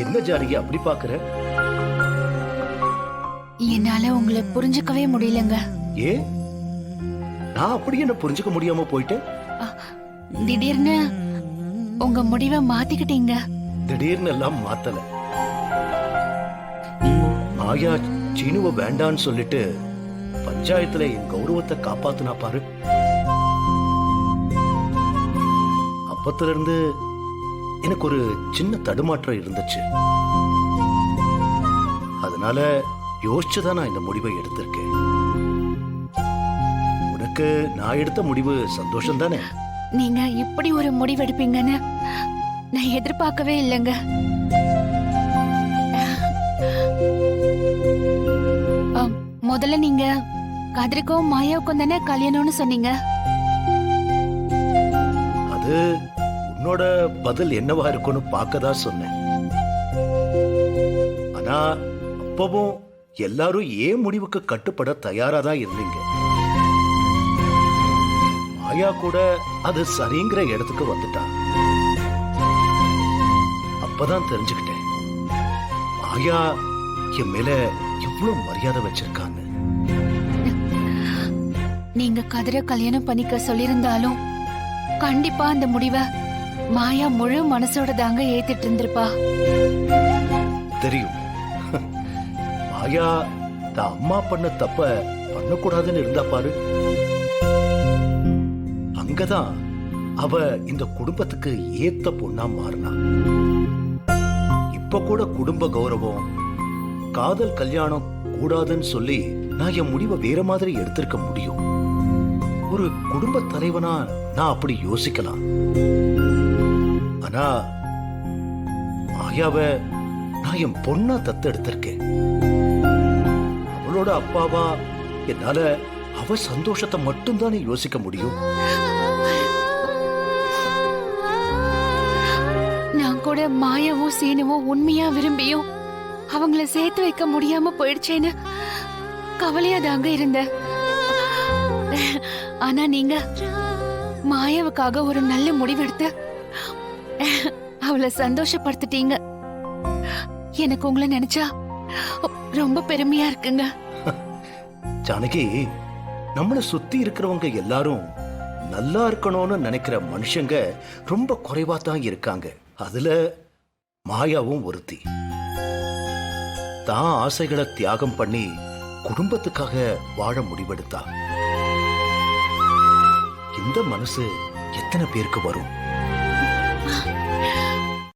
என்ன ஜானகி அப்படி பாக்குற? என்னால உங்களை புரிஞ்சுக்கவே முடியலங்க. ஏ, நான் அப்படி என்ன புரிஞ்சுக்க முடியாம போயிட்டேன்? திடீர்னு உங்க முடிவை மாத்திக்கிட்டீங்க. திடீர்னு எல்லாம் மாத்தல. மாயா சீனுவ வேண்டான்னு சொல்லிட்டு பஞ்சாயத்துல என் கௌரவத்தை காப்பாத்துனா பாரு. அப்பத்துல இருந்து எனக்கு ஒரு சின்ன தடுமாற்றம் இருந்துச்சு. அதனால யோசிச்சுதான் நான் இந்த முடிவை எடுத்திருக்கேன். உனக்கு நான் எடுத்த முடிவு சந்தோஷம் தானே? நீங்க இப்படி ஒரு முடிவெடுப்பீங்கன்னு நான் எதிர்பார்க்கவே இல்லைங்க. முதல்ல நீங்க கதிரிக்கும் மாயாவுக்கும் தானே கல்யாணம்னு சொன்னீங்க. அது உன்னோட பதில் என்னவா இருக்கும்னு பார்க்கதான் சொன்னேன். ஆனா அப்பவும் எல்லாரும் ஏன் முடிவுக்கு கட்டுப்பட தயாரா தான் இருந்தீங்க. மாயா கூட அது சரிங்கிற இடத்துக்கு வந்துட்டா. அப்பதான் தெரிஞ்சுக்கிட்டேன் மாயா என் மேல எவ்வளவு மரியாதை வச்சிருக்காங்க. நீங்க கதிர கல்யாணம் பண்ணிக்க சொல்லிருந்தாலும் கண்டிப்பா அந்த முடிவை மாயா முழு மனசோட தாங்க ஏத்திட்டு இருந்திருப்பா. தெரியும். மாயா தான் அம்மா பண்ண தப்ப பண்ணக்கூடாதுன்னு இருந்தா பாரு. அங்கதான் அவ இந்த குடும்பத்துக்கு ஏத்த பொண்ணா மாறினா. இப்ப கூட குடும்ப கௌரவம், காதல் கல்யாணம் கூடாதுன்னு சொல்லி நான் என் முடிவை வேற மாதிரி எடுத்திருக்க முடியும். ஒரு குடும்ப தலைவனா நான் அப்படி யோசிக்கலாம். ஆனா மாயாவ நான் என் பொண்ணா தத்தெடுத்திருக்கேன். அவளோட அப்பாவா என்னால அவ சந்தோஷத்தை மட்டும்தானே யோசிக்க முடியும். நான் கூட மாயாவும் சீனுவும் உண்மையா விரும்பியும் அவங்கள சேர்த்து வைக்க முடியாம போயிடுச்சேன்னு கவலையா தாங்க இருந்த. ஆனா நீங்க மாயாவுக்காக ஒரு நல்ல முடிவெடுத்து அவளை சந்தோஷப்படுத்திட்டீங்க. எனக்கு உங்களை நினைச்சா ரொம்ப பெருமையா இருக்குங்க. ஜானகி, நம்மள சுத்தி இருக்கிறவங்க எல்லாரும் நல்லா இருக்கணும்னு நினைக்கிற மனுஷங்க ரொம்ப குறைவா தான் இருக்காங்க. அதுல மாயாவும் ஒருத்தி. தான் ஆசைகளை தியாகம் பண்ணி குடும்பத்துக்காக வாழ முடிவெடுத்தா. இந்த மனசு எத்தனை பேருக்கு வரும்?